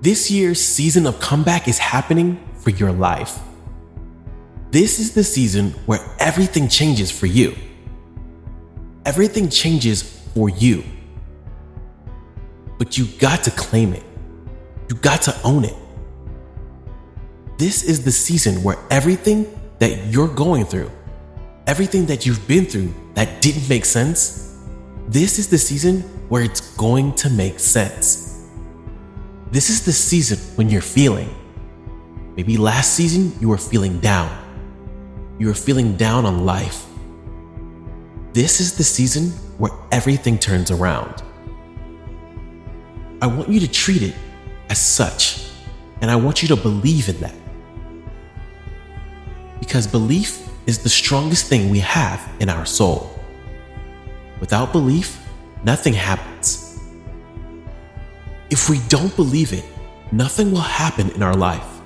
This year's season of comeback is happening for your life. This is the season where everything changes for you. Everything changes for you. But you got to claim it. You got to own it. This is the season where everything that you're going through, everything that you've been through that didn't make sense, this is the season where it's going to make sense. This is the season when you're feeling. Maybe last season you were feeling down. You were feeling down on life. This is the season where everything turns around. I want you to treat it as such, and I want you to believe in that. Because belief is the strongest thing we have in our soul. Without belief, nothing happens. If we don't believe it, nothing will happen in our life.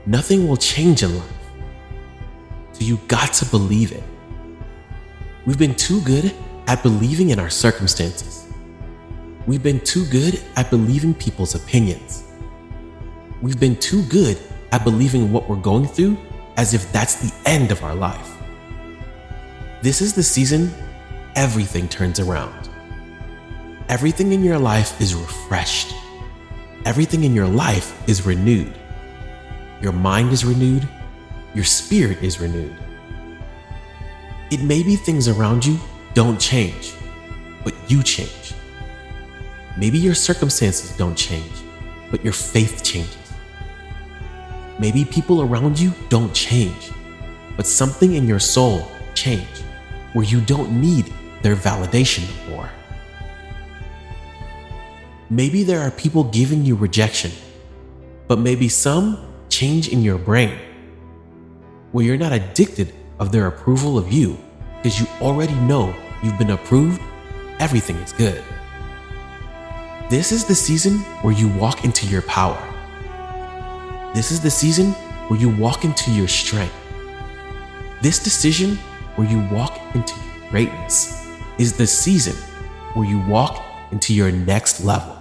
Nothing will change in life. So you got to believe it. We've been too good at believing in our circumstances. We've been too good at believing people's opinions. We've been too good at believing what we're going through as if that's the end of our life. This is the season everything turns around. Everything in your life is refreshed. Everything in your life is renewed. Your mind is renewed. Your spirit is renewed. It may be things around you don't change, but you change. Maybe your circumstances don't change, but your faith changes. Maybe people around you don't change, but something in your soul changes where you don't need their validation anymore. Maybe there are people giving you rejection, but maybe some change in your brain where you're not addicted of their approval of you because you already know you've been approved, everything is good. This is the season where you walk into your power. This is the season where you walk into your strength. This decision where you walk into your greatness is the season where you walk into your next level.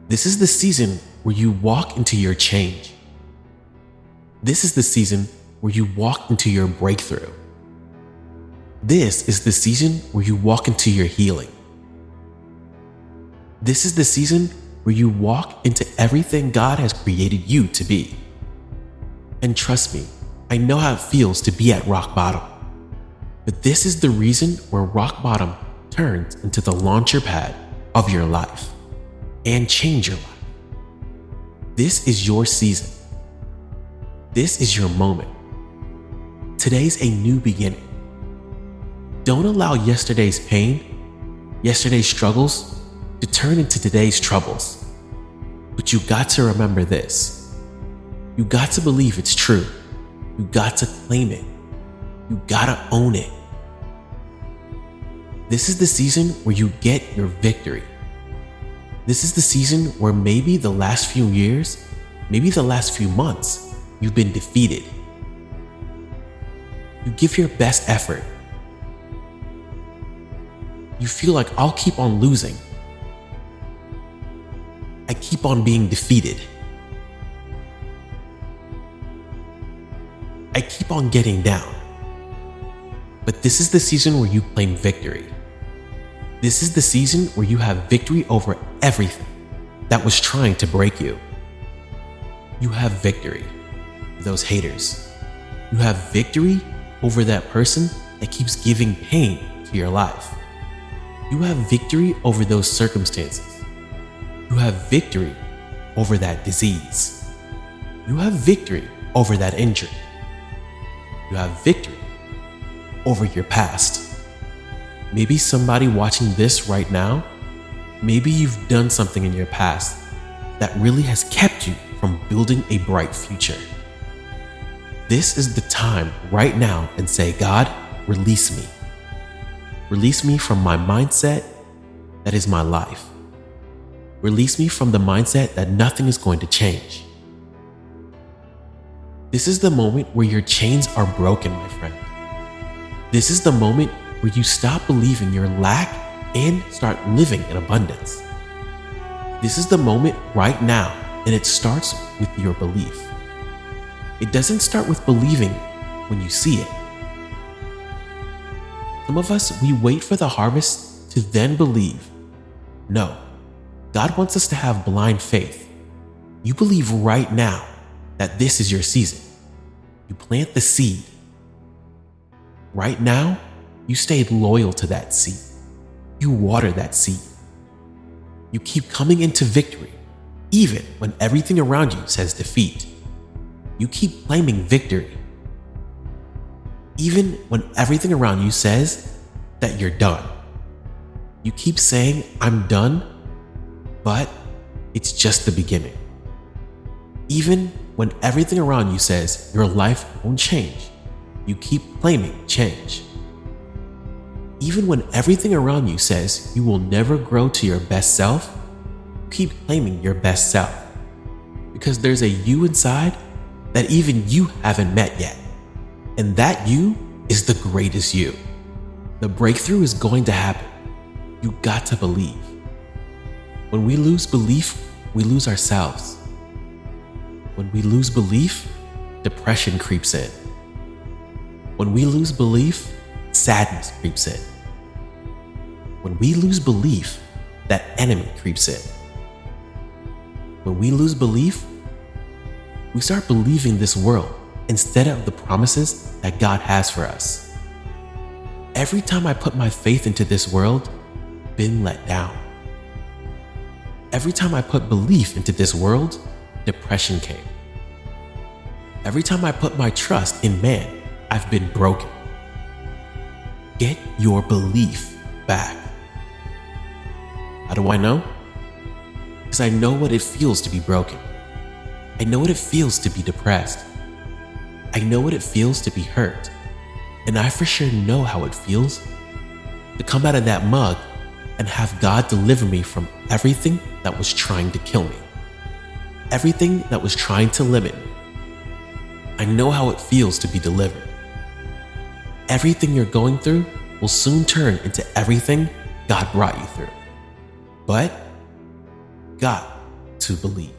This is the season where you walk into your change. This is the season where you walk into your breakthrough. This is the season where you walk into your healing. This is the season where you walk into everything God has created you to be. And trust me, I know how it feels to be at rock bottom. But this is the reason where rock bottom turns into the launcher pad of your life and change your life. This is your season. This is your moment. Today's a new beginning. Don't allow yesterday's pain, yesterday's struggles to turn into today's troubles. But you got to remember this. You got to believe it's true. You got to claim it. You gotta own it. This is the season where you get your victory. This is the season where maybe the last few years, maybe the last few months, you've been defeated. You give your best effort. You feel like I'll keep on losing. I keep on being defeated. I keep on getting down. But this is the season where you claim victory. This is the season where you have victory over everything that was trying to break you. You have victory over those haters. You have victory over that person that keeps giving pain to your life. You have victory over those circumstances. You have victory over that disease. You have victory over that injury. You have victory over your past. Maybe somebody watching this right now, maybe you've done something in your past that really has kept you from building a bright future. This is the time right now and say, God, release me. Release me from my mindset that is my life. Release me from the mindset that nothing is going to change. This is the moment where your chains are broken, my friend. This is the moment where you stop believing your lack and start living in abundance. This is the moment right now, and it starts with your belief. It doesn't start with believing when you see it. Some of us, we wait for the harvest to then believe. No, God wants us to have blind faith. You believe right now that this is your season. You plant the seed. Right now, you stay loyal to that seed. You water that seed. You keep coming into victory, even when everything around you says defeat. You keep claiming victory, even when everything around you says that you're done. You keep saying, I'm done, but it's just the beginning. Even when everything around you says your life won't change, you keep claiming change. Even when everything around you says you will never grow to your best self, you keep claiming your best self. Because there's a you inside that even you haven't met yet. And that you is the greatest you. The breakthrough is going to happen. You got to believe. When we lose belief, we lose ourselves. When we lose belief, depression creeps in. When we lose belief, sadness creeps in. When we lose belief, that enemy creeps in. When we lose belief, we start believing this world instead of the promises that God has for us. Every time I put my faith into this world, I've been let down. Every time I put belief into this world, depression came. Every time I put my trust in man, I've been broken. Get your belief back. How do I know? Because I know what it feels to be broken. I know what it feels to be depressed. I know what it feels to be hurt. And I for sure know how it feels to come out of that mug and have God deliver me from everything that was trying to kill me. Everything that was trying to limit me. I know how it feels to be delivered. Everything you're going through will soon turn into everything God brought you through. But got to believe.